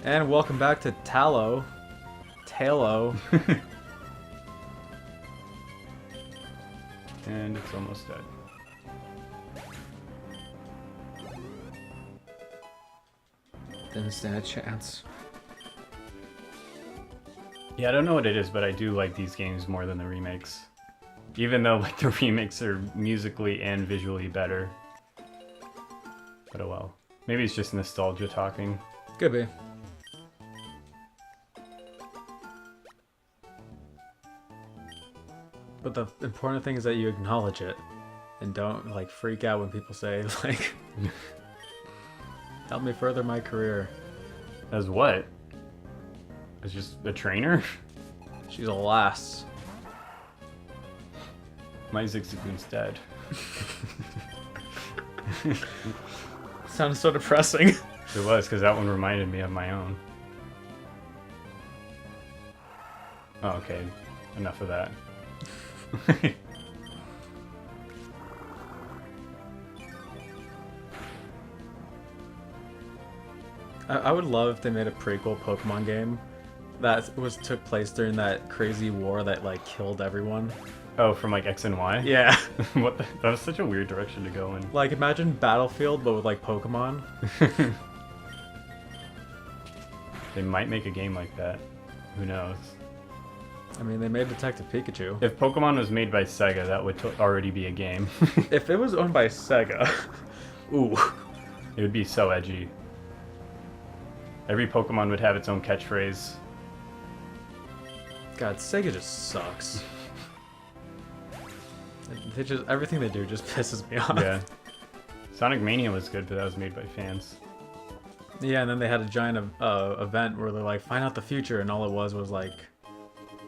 And welcome back to Talo. And it's almost dead. Didn't stand a chance. Yeah, I don't know what it is, but I do like these games more than the remakes. Even though like the remakes are musically and visually better. But oh well. Maybe it's just nostalgia talking. Could be. But the important thing is that you acknowledge it. And don't like freak out when people say like help me further my career. As what? As just a trainer? She's a lass. My Zigzagoon's dead. Sounded so depressing. It was, because that one reminded me of my own. Oh, okay. Enough of that. I would love if they made a prequel Pokemon game that took place during that crazy war that like killed everyone. Oh, from like X and Y? Yeah. What the, that was such a weird direction to go in. Like imagine Battlefield but with like Pokemon. They might make a game like that. Who knows? I mean, they made Detective Pikachu. If Pokemon was made by Sega, that would already be a game. If it was owned by Sega, ooh, It would be so edgy. Every Pokemon would have its own catchphrase. God, Sega just sucks. Everything they do just pisses me off. Yeah. Sonic Mania was good, but that was made by fans. Yeah, and then they had a giant event where they're like, find out the future, and all it was like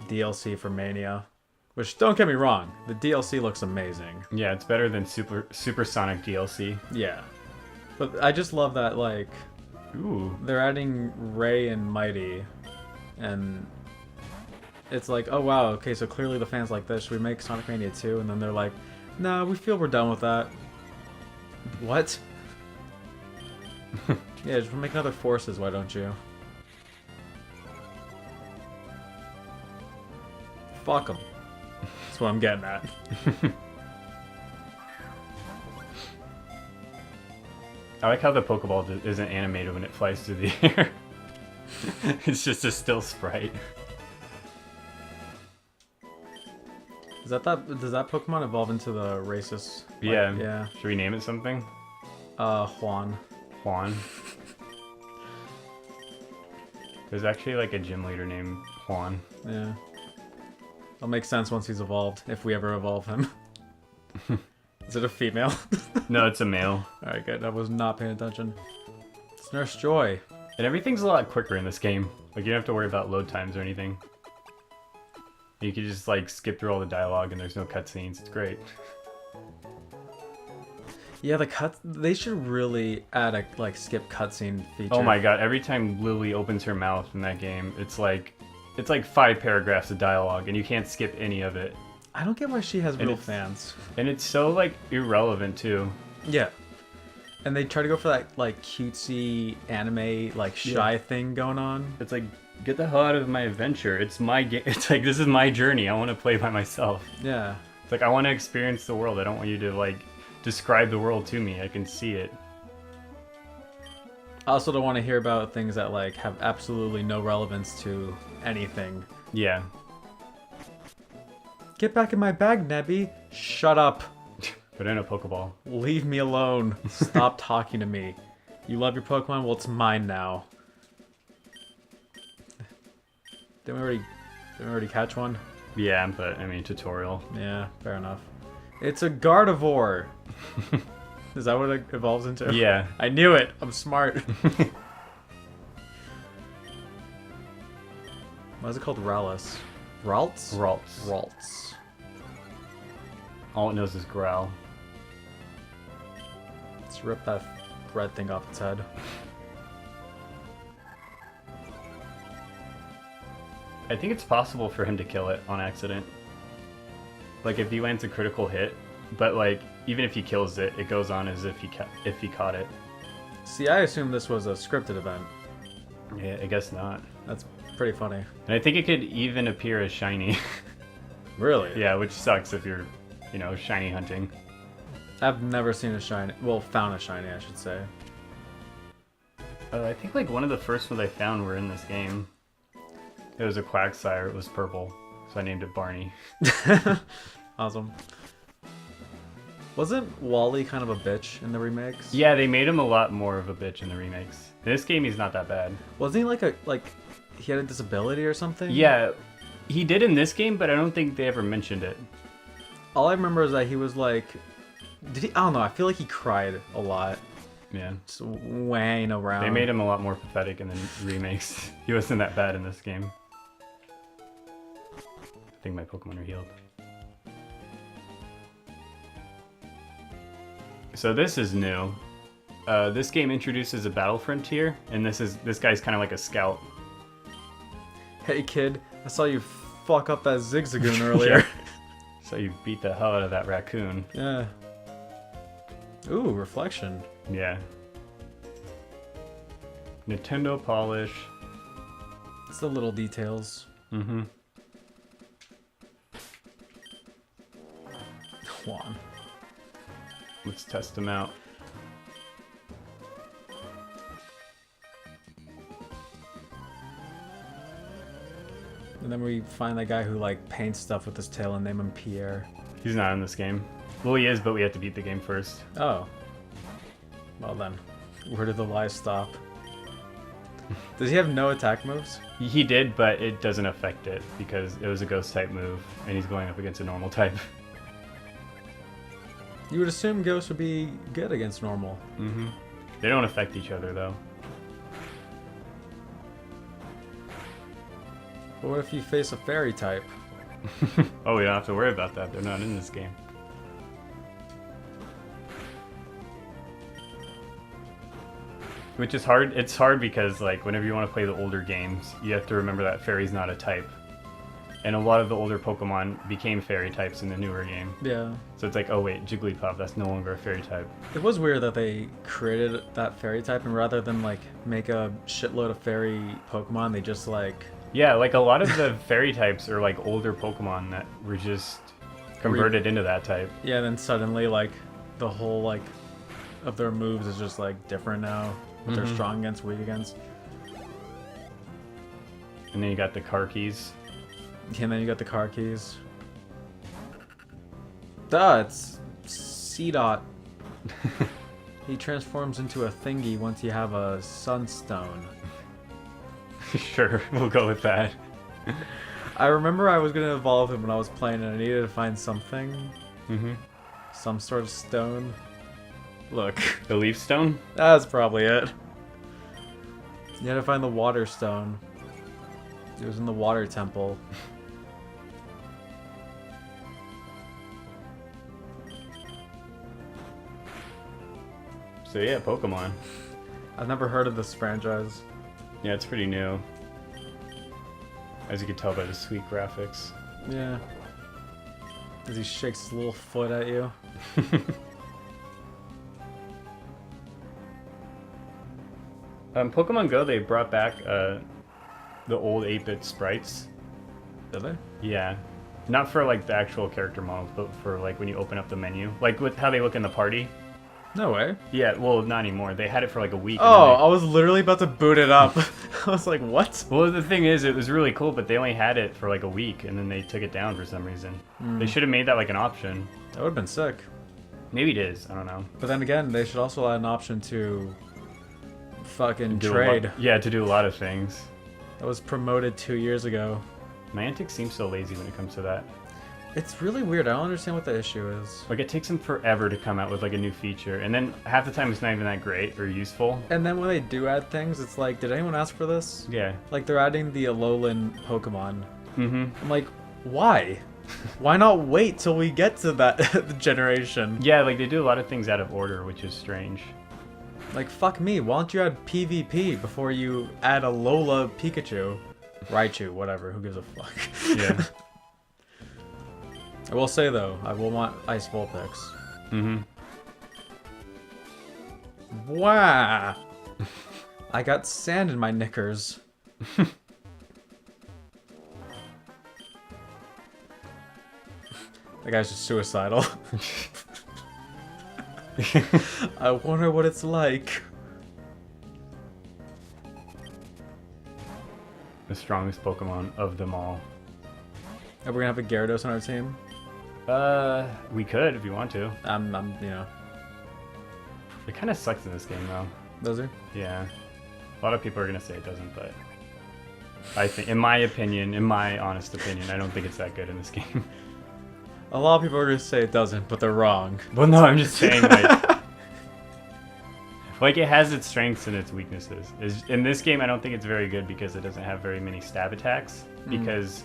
DLC for Mania. Which, don't get me wrong, the DLC looks amazing. Yeah, it's better than Super Sonic DLC. Yeah. But I just love that, like, Ooh. they're adding Ray and Mighty, and it's like, oh wow, okay, so clearly the fans like this, should we make Sonic Mania 2? And then they're like, nah, we feel we're done with that. What? Yeah, just make another Forces, why don't you? Fuck them. That's what I'm getting at. I like how the Pokeball isn't animated when it flies through the air. It's just a still sprite. Does that Pokemon evolve into the racist? Like, Yeah. Yeah. Should we name it something? Juan. Juan. There's actually like a gym leader named Juan. Yeah. It'll make sense once he's evolved, if we ever evolve him. Is it a female? No, it's a male. Alright, good. I was not paying attention. It's Nurse Joy. And everything's a lot quicker in this game. Like, you don't have to worry about load times or anything. You can just, like, skip through all the dialogue and there's no cutscenes. It's great. Yeah, they should really add a, like, skip cutscene feature. Oh my god, every time Lily opens her mouth in that game, it's like 5 paragraphs of dialogue and you can't skip any of it. I don't get why she has real fans. And it's so, like, irrelevant, too. Yeah. And they try to go for that, like, cutesy anime, like, shy thing going on. It's like, get the hell out of my adventure. It's my game. It's like, this is my journey. I want to play by myself. Yeah. It's like, I want to experience the world. I don't want you to, like, describe the world to me. I can see it. I also don't want to hear about things that, like, have absolutely no relevance to anything. Yeah. Get back in my bag, Nebby. Shut up. Put in a Pokeball. Leave me alone. Stop talking to me. You love your Pokemon? Well, it's mine now. Didn't we already catch one? Yeah, but, I mean, tutorial. Yeah, fair enough. It's a Gardevoir. Is that what it evolves into? Yeah. I knew it. I'm smart. Why is it called Rallis? Ralts? Ralts. Ralts. All it knows is growl. Let's rip that red thing off its head. I think it's possible for him to kill it on accident. Like, if he lands a critical hit, but, like, even if he kills it, it goes on as if he caught it. See, I assumed this was a scripted event. Yeah, I guess not. That's pretty funny. And I think it could even appear as shiny. Really? Yeah, which sucks if you're, shiny hunting. I've never seen a shiny. Well, found a shiny, I should say. I think like one of the first ones I found were in this game. It was a Quagsire. It was purple, so I named it Barney. Awesome. Wasn't Wally kind of a bitch in the remakes? Yeah, they made him a lot more of a bitch in the remakes. In this game, he's not that bad. Wasn't he like he had a disability or something? Yeah, he did in this game, but I don't think they ever mentioned it. All I remember is that he was like, did he? I don't know. I feel like he cried a lot. Yeah. Just weighing around. They made him a lot more pathetic in the remakes. He wasn't that bad in this game. I think my Pokemon are healed. So this is new. This game introduces a battle frontier, and this guy's kind of like a scout. Hey kid, I saw you fuck up that Zigzagoon earlier. So you beat the hell out of that raccoon. Yeah. Ooh, reflection. Yeah. Nintendo polish. It's the little details. Mm-hmm. Juan. Let's test them out. And then we find that guy who like paints stuff with his tail and name him Pierre. He's not in this game. Well, he is, but we have to beat the game first. Oh. Well then, where did the lies stop? Does he have no attack moves? He did, but it doesn't affect it because it was a ghost type move, and he's going up against a normal type. You would assume ghosts would be good against normal. Mm-hmm. They don't affect each other, though. But what if you face a fairy type? Oh, we don't have to worry about that. They're not in this game. Which is hard. It's hard because, like, whenever you want to play the older games, you have to remember that fairy's not a type. And a lot of the older Pokemon became fairy types in the newer game. Yeah. So it's like, oh wait, Jigglypuff, that's no longer a fairy type. It was weird that they created that fairy type, and rather than like make a shitload of fairy Pokemon, they just like... Yeah, like a lot of the fairy types are like older Pokemon that were just converted into that type. Yeah, then suddenly like the whole like of their moves is just like different now. What they're strong against, weak against. And then you got the car keys. And then you got the car keys. Duh, it's C-Dot. He transforms into a thingy once you have a sunstone. Sure, we'll go with that. I remember I was going to evolve him when I was playing and I needed to find something. Mm-hmm. Some sort of stone. Look. The leaf stone? That's probably it. You had to find the water stone. It was in the water temple. So yeah, Pokemon. I've never heard of this franchise. Yeah, it's pretty new. As you can tell by the sweet graphics. Yeah. As he shakes his little foot at you. Pokemon Go, they brought back the old 8-bit sprites. Did they? Yeah. Not for like the actual character models, but for like when you open up the menu. Like with how they look in the party. No way. Yeah, well, not anymore. They had it for like a week. Oh, I was literally about to boot it up. I was like, what? Well, the thing is, it was really cool, but they only had it for like a week, and then they took it down for some reason. They should have made that like an option. That would have been sick. Maybe it is. I don't know. But then again, they should also add an option to fucking Do a trade. lot- yeah, to do a lot of things. That was promoted 2 years ago. Niantic seems so lazy when it comes to that. It's really weird. I don't understand what the issue is. Like, it takes them forever to come out with like a new feature, and then half the time it's not even that great or useful. And then when they do add things, it's like, did anyone ask for this? Yeah. Like, they're adding the Alolan Pokemon. Mm-hmm. I'm like, why? Why not wait till we get to that generation? Yeah, like they do a lot of things out of order, which is strange. Like, fuck me. Why don't you add PvP before you add a Lola Pikachu? Raichu, whatever. Who gives a fuck? Yeah. I will say, though, I will want Ice Vulpix. Mm-hmm. Wow! I got sand in my knickers. That guy's just suicidal. I wonder what it's like. The strongest Pokemon of them all. Are we gonna have a Gyarados on our team? We could if you want to. I'm, you know. It kind of sucks in this game though. Does he? Yeah. A lot of people are gonna say it doesn't, but I think, in my opinion, in my honest opinion, I don't think it's that good in this game. A lot of people are gonna say it doesn't, but they're wrong. Well, no, I'm just saying, like it has its strengths and its weaknesses. In this game, I don't think it's very good because it doesn't have very many stab attacks. Because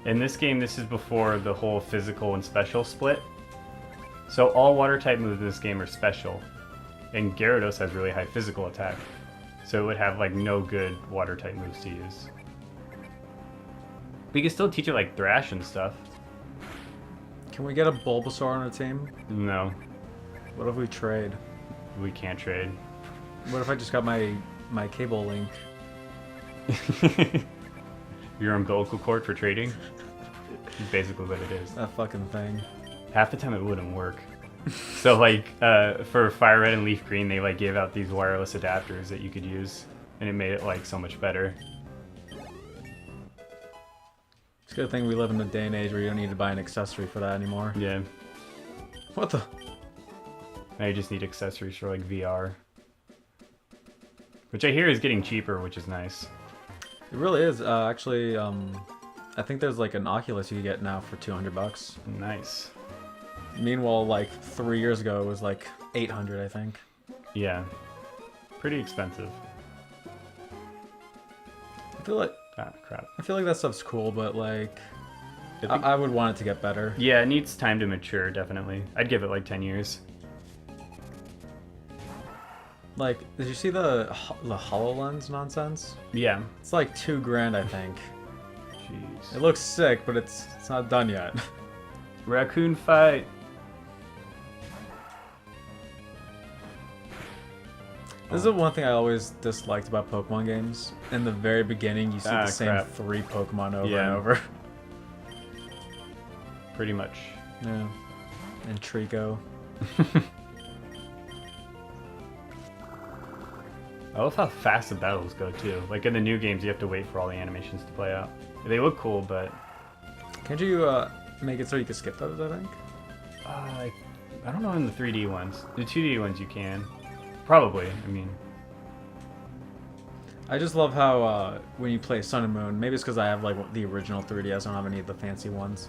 in this game, this is before the whole physical and special split. So all water type moves in this game are special, and Gyarados has really high physical attack. So it would have like no good water type moves to use. We can still teach it like Thrash and stuff. Can we get a Bulbasaur on our team? No, What if we trade? we can't trade. What if I just got my cable link? Your umbilical cord for trading? Is basically what it is. That fucking thing. Half the time it wouldn't work. So like for Fire Red and Leaf Green, they like gave out these wireless adapters that you could use, and it made it like so much better. It's a good thing we live in a day and age where you don't need to buy an accessory for that anymore. Yeah. What the? Now you just need accessories for like VR, which I hear is getting cheaper, which is nice. It really is. Actually, I think there's like an Oculus you can get now for $200. Nice. Meanwhile, like 3 years ago, it was like 800, I think. Yeah. Pretty expensive. I feel like Crap. that stuff's cool, but like, I would want it to get better. Yeah, it needs time to mature, definitely. I'd give it like 10 years. Like, did you see the HoloLens nonsense? Yeah. It's like $2,000, I think. Jeez. It looks sick, but it's not done yet. Raccoon fight. This is the one thing I always disliked about Pokemon games. In the very beginning, you see the same crap. 3 Pokemon over Yeah. and over. Pretty much. Yeah. And Trico. I love how fast the battles go too. Like in the new games, you have to wait for all the animations to play out. They look cool, but Can't you make it so you can skip those, I think? I don't know in the 3D ones. The 2D ones you can. Probably, I mean. I just love how when you play Sun and Moon, maybe it's because I have like the original 3DS, I don't have any of the fancy ones.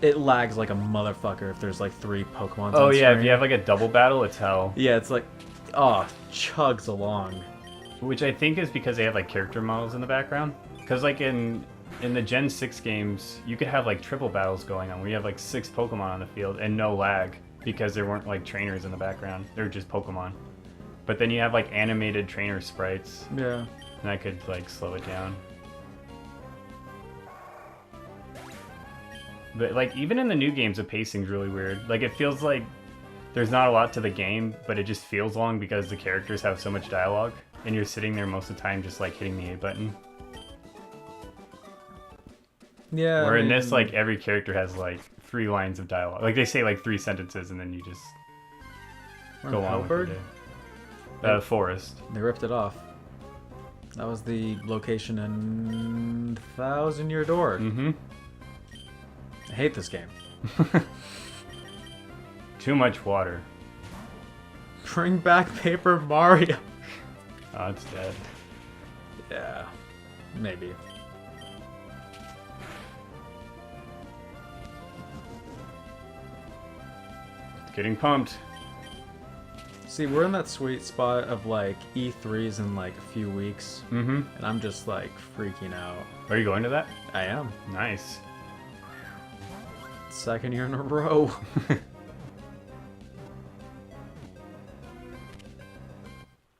It lags like a motherfucker if there's like 3 Pokemon. Oh on yeah, if screen. you have like a double battle, it's hell. Yeah, it's like, oh, chugs along. Which I think is because they have like character models in the background. Because like in the Gen 6 games, you could have like triple battles going on where you have like 6 Pokemon on the field and no lag because there weren't like trainers in the background. They were just Pokemon. But then you have like animated trainer sprites. Yeah. And that could like slow it down. But like even in the new games, the pacing's really weird. Like it feels like there's not a lot to the game, but it just feels long because the characters have so much dialogue, and you're sitting there most of the time just like hitting the A button. Yeah. Where in this, like every character has like 3 lines of dialogue. Like they say like 3 sentences, and then you just go on with your day. Forest. They ripped it off. That was the location in Thousand Year Door. Mm-hmm. I hate this game. Too much water. Bring back Paper Mario. Oh, it's dead. Yeah, maybe. It's getting pumped. See, we're in that sweet spot of like E3s in like a few weeks, Mm-hmm. and I'm just like freaking out. Are you going to that? I am. Nice. 2nd year in a row.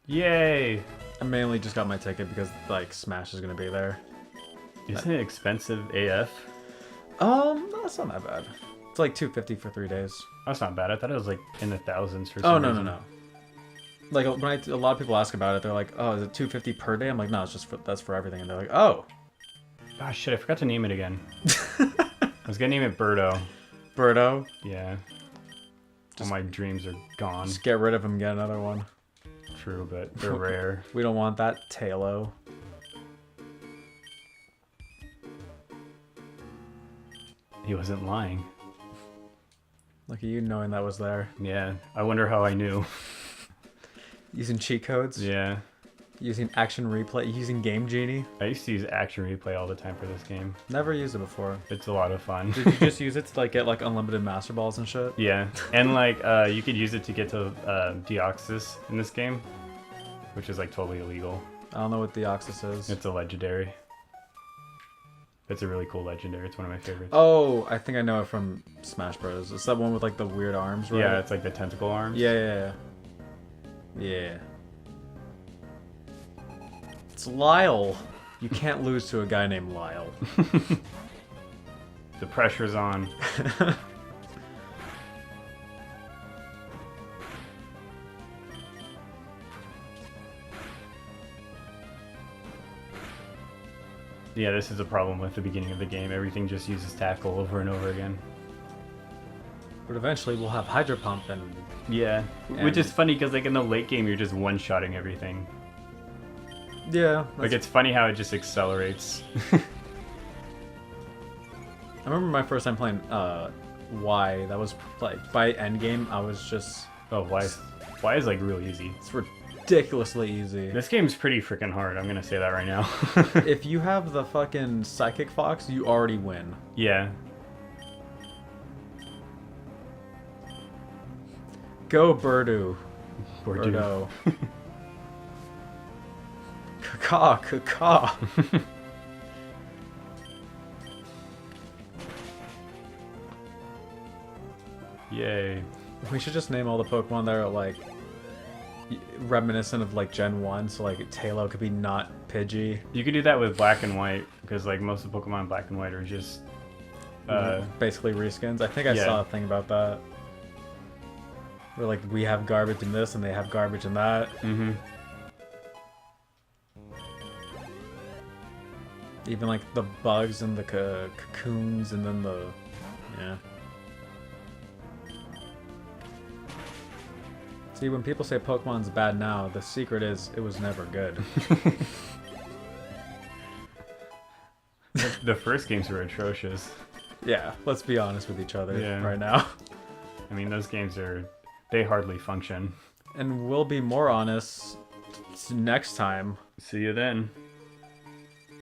Yay! I mainly just got my ticket because like Smash is gonna be there. Isn't it expensive AF? That's not that bad. It's like $250 for 3 days. That's not bad. I thought it was like in the thousands for Oh some no reason. no no. Like when a lot of people ask about it, they're like, "Oh, is it 250 per day?" I'm like, "No, it's just that's for everything." And they're like, "Oh, Ah, shit, I forgot to name it again. I was gonna name it Birdo. Birdo." Yeah. All my dreams are gone. Just get rid of him, get another one. True, but they're rare. We don't want that Talo. He wasn't lying. Look at you knowing that was there. Yeah, I wonder how I knew. Using cheat codes. Yeah. Using action replay. Using Game Genie. I used to use action replay all the time for this game. Never used it before. It's a lot of fun. Did you just use it to like get like unlimited master balls and shit? Yeah, and like you could use it to get to Deoxys in this game, which is like totally illegal. I don't know what the Oxus is. It's a legendary. It's a really cool legendary. It's one of my favorites. Oh, I think I know it from Smash Bros. It's that one with like the weird arms, right? Yeah, it's like the tentacle arms. Yeah. Yeah. It's Lyle. You can't lose to a guy named Lyle. The pressure's on. Yeah, this is a problem with the beginning of the game. Everything just uses tackle over and over again. But eventually we'll have Hydro Pump and... Yeah, which is funny because like in the late game you're just one-shotting everything. Yeah. Like it's funny how it just accelerates. I remember my first time playing Y. That was like by endgame I was just... Oh, why is like real easy. It's ridiculously easy. This game's pretty freaking hard, I'm gonna say that right now. If you have the fucking Psychic Fox, you already win. Yeah. Go Birdo. Birdo. Caw. Yay. We should just name all the Pokemon that are like reminiscent of like Gen 1, so like Talo could be not Pidgey. You could do that with Black and White, because like most of the Pokemon in Black and White are just... basically reskins. I think I saw a thing about that. Where like we have garbage in this and they have garbage in that. Mm-hmm. Even like the bugs and the cocoons and then the... Yeah. See, when people say Pokemon's bad now, the secret is it was never good. The first games were atrocious. Yeah, let's be honest with each other right now. I mean, those games they hardly function. And we'll be more honest next time. See you then.